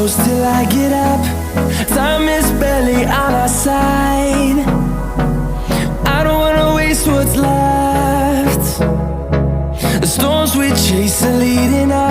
close till I get up. Time is barely on our side. I don't wanna waste what's left. The storms we chase are leading us.